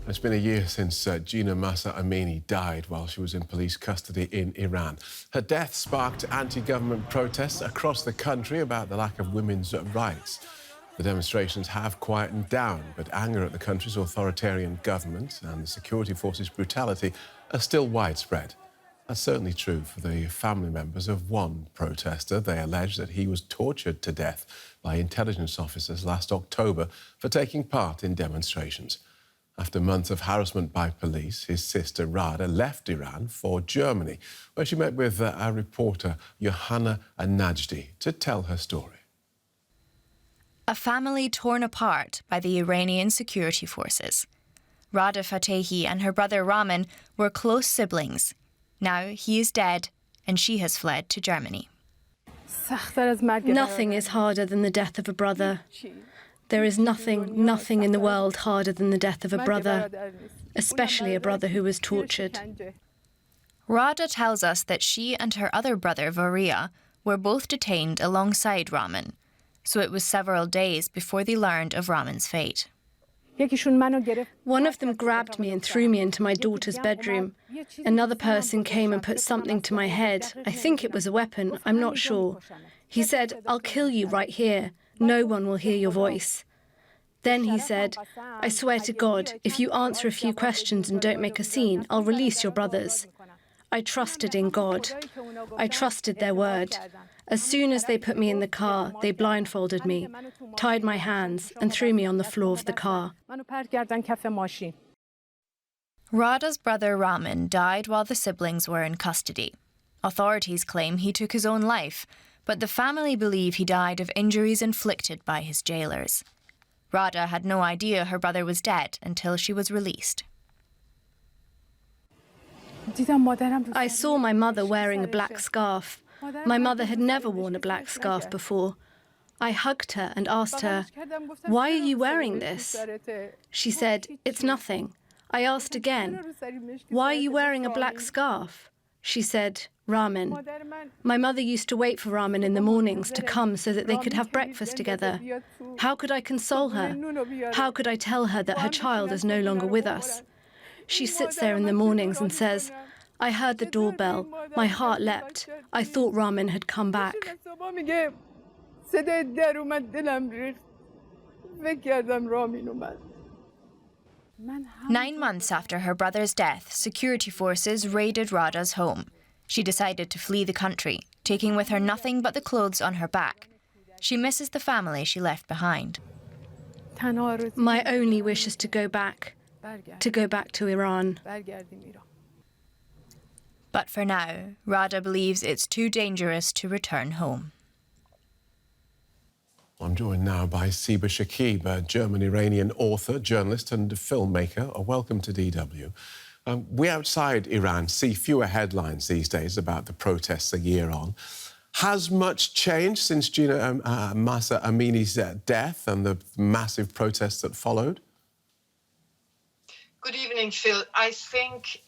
It's been a year since Jina Mahsa Amini died while she was in police custody in Iran. Her death sparked anti-government protests across the country about the lack of women's rights. The demonstrations have quietened down, but anger at the country's authoritarian government and the security forces' brutality are still widespread. That's certainly true for the family members of one protester. They allege that he was tortured to death by intelligence officers last October for taking part in demonstrations. After months of harassment by police, his sister Rada left Iran for Germany, where she met with our reporter Johanna Najdi to tell her story. A family torn apart by the Iranian security forces. Ramin Fatehi and her brother Ramin were close siblings. Now he is dead and she has fled to Germany. Nothing is harder than the death of a brother. There is nothing in the world harder than the death of a brother, especially a brother who was tortured. Rada tells us that she and her other brother, Varia, were both detained alongside Ramin, so it was several days before they learned of Ramin's fate. One of them grabbed me and threw me into my daughter's bedroom. Another person came and put something to my head. I think it was a weapon, I'm not sure. He said, "I'll kill you right here. No one will hear your voice." Then he said, "I swear to God, if you answer a few questions and don't make a scene, I'll release your brothers." I trusted in God. I trusted their word. As soon as they put me in the car, they blindfolded me, tied my hands, and threw me on the floor of the car. Rada's brother Ramin died while the siblings were in custody. Authorities claim he took his own life, but the family believe he died of injuries inflicted by his jailers. Rada had no idea her brother was dead until she was released. I saw my mother wearing a black scarf. My mother had never worn a black scarf before. I hugged her and asked her, "Why are you wearing this?" She said, "It's nothing." I asked again, "Why are you wearing a black scarf?" She said, "Ramin." My mother used to wait for Ramin in the mornings to come so that they could have breakfast together. How could I console her? How could I tell her that her child is no longer with us? She sits there in the mornings and says, "I heard the doorbell. My heart leapt. I thought Ramin had come back." 9 months after her brother's death, security forces raided Rada's home. She decided to flee the country, taking with her nothing but the clothes on her back. She misses the family she left behind. My only wish is to go back to Iran. But for now, Rada believes it's too dangerous to return home. I'm joined now by Siba Shakib, a German-Iranian author, journalist and filmmaker. Welcome to DW. We outside Iran see fewer headlines these days about the protests a year on. Has much changed since Jina Mahsa Amini's death and the massive protests that followed? Good evening, Phil. I think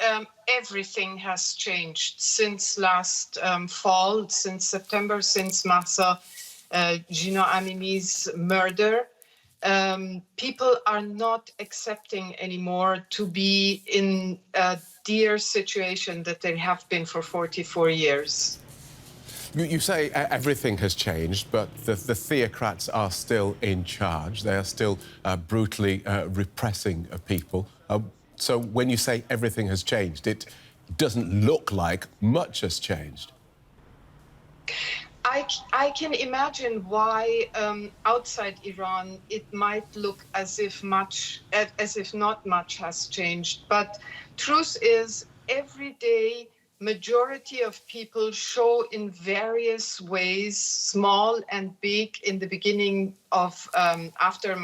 everything has changed since last fall, since September, since Jina Amini's murder. People are not accepting anymore to be in a dear situation that they have been for 44 years. You say everything has changed, but the theocrats are still in charge. They are still brutally repressing people. So when you say everything has changed, it doesn't look like much has changed. I can imagine why outside Iran it might look as if not much has changed. But truth is, every day majority of people show in various ways, small and big, in the beginning of after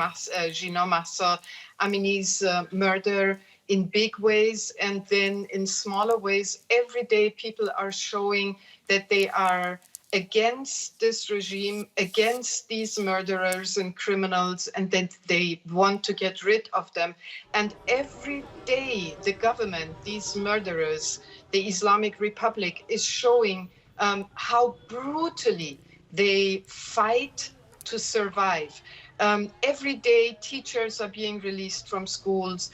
Jina Mahsa Amini's murder, in big ways, and then in smaller ways. Every day people are showing that they are against this regime, against these murderers and criminals, and that they want to get rid of them. And every day the government, these murderers, the Islamic Republic, is showing how brutally they fight to survive. Every day, teachers are being released from schools,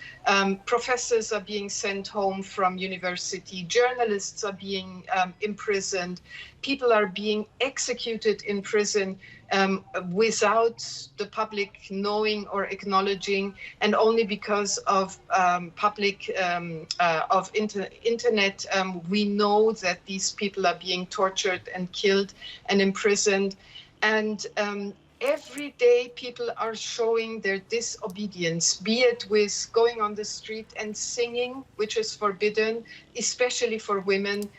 professors are being sent home from university, journalists are being imprisoned, people are being executed in prison without the public knowing or acknowledging, and only because of internet, we know that these people are being tortured and killed and imprisoned. And every day people are showing their disobedience, be it with going on the street and singing, which is forbidden, especially for women,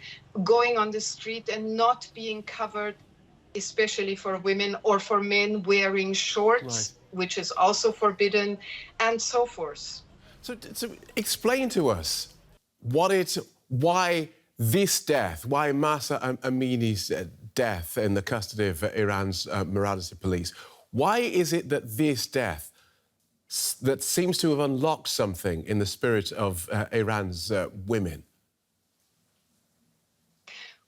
going on the street and not being covered, especially for women, or for men wearing shorts, which is also forbidden, and so forth. So explain to us why this death, why Mahsa Amini's death in the custody of Iran's Rada police, why is it that this death that seems to have unlocked something in the spirit of Iran's women?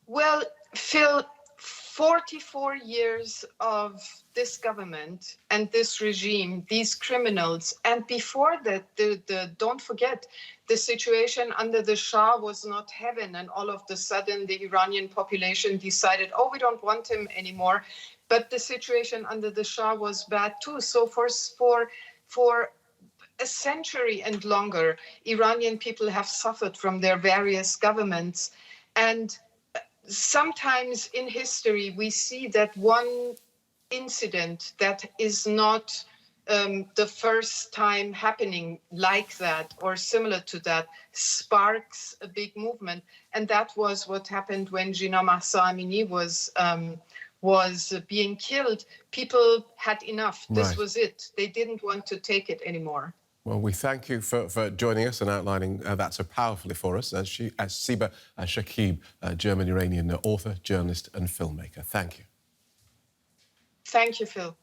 Well, Phil, 44 years of this government and this regime, these criminals, and before that, don't forget, the situation under the Shah was not heaven, and all of a sudden the Iranian population decided, oh, we don't want him anymore. But the situation under the Shah was bad too. So for a century and longer, Iranian people have suffered from their various governments. And sometimes in history, we see that one incident that is not the first time happening like that or similar to that sparks a big movement. And that was what happened when Jina Mahsa Amini was being killed. People had enough. This was it. They didn't want to take it anymore. Well, we thank you for joining us and outlining that so powerfully for us as Siba Shakib, German-Iranian author, journalist and filmmaker. Thank you. Thank you, Phil.